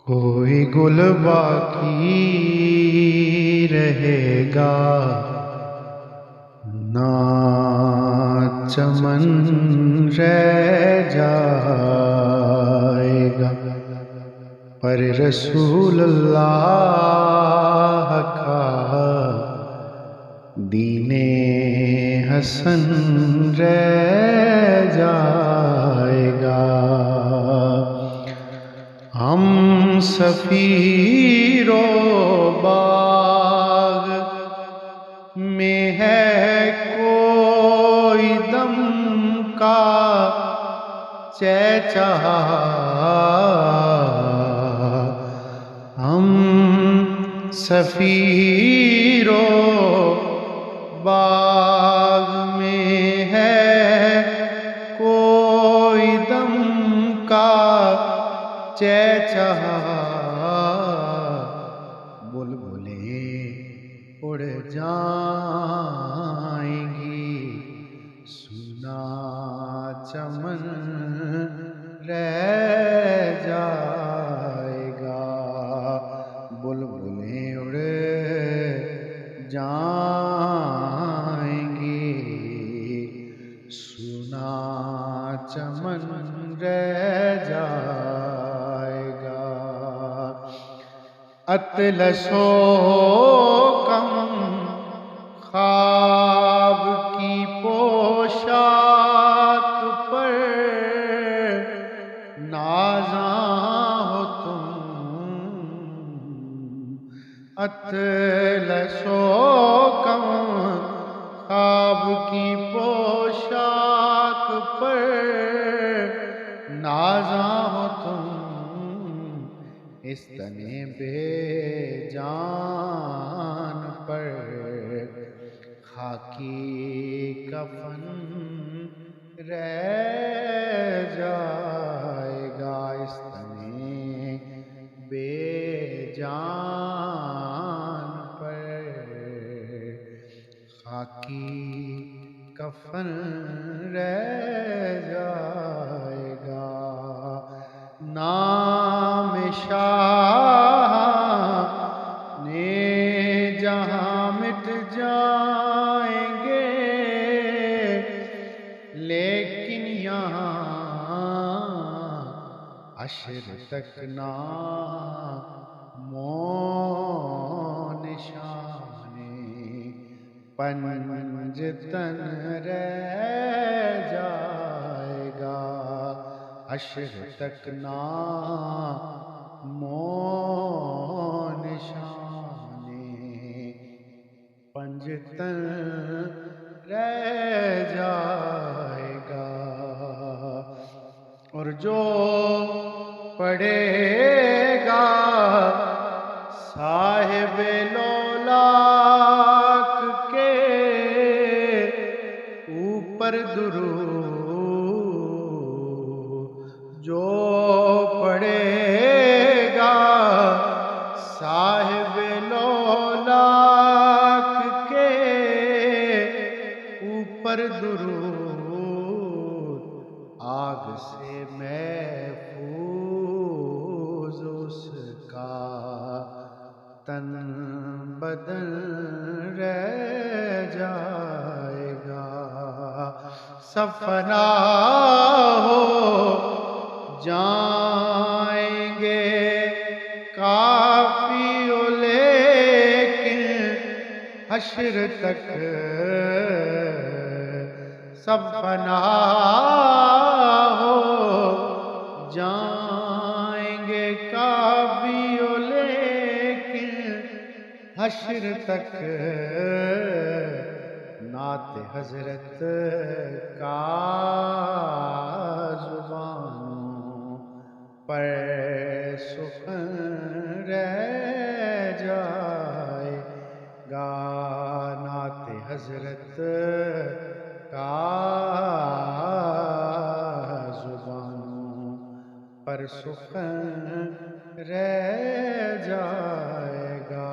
کوئی گل باقی رہے گا نہ چمن رہ جائے گا، پر رسول اللہ کا دین حسن رہ جائے گا۔ ہم سفیر و باغ میں ہے کوئی دم کا چہچہا، ہم سفیر و باغ میں ہے کوئی دم کا چہچہا، بلبلیں اڑ جائیں گی سونا چمن رہ جائے گا، بلبلیں اڑ جائیں گی سونا چمن رہ جائے گا۔ اطلس و کم خواب کی پوشاک پر نازاں ہو تم، اطلس و کم خواب کی پوشاک پر نازاں ہو تم، اس تن بے جان پر خاکی کفن رہ جائے گا، اس تن بے جان پر خاکی کفن رہ جائے گا۔ نام شاہ نے جہاں مٹ جائیں گے، لیکن یہاں عشر تک نام و نشان پنجتن رہ جائے گا، عشر تک نام و نشان پنجتن رہ جائے گا۔ اور جو پڑھے گا صاحب لولاک کے اوپر درود، جو پڑھے گا صاحب لولاک کے اوپر درود، آگ سے محفوظ اس کا تن بدن رہ جائے گا۔ سب فنا ہو جائیں گے کافی لیکن حشر تک سب فنا ہو جائیں گے کافی لیکن حشر تک نعت حضرت کا زبانوں پر سخن رہ جائے گا، نعت حضرت کا زبانوں پر سخن رہ جائے گا۔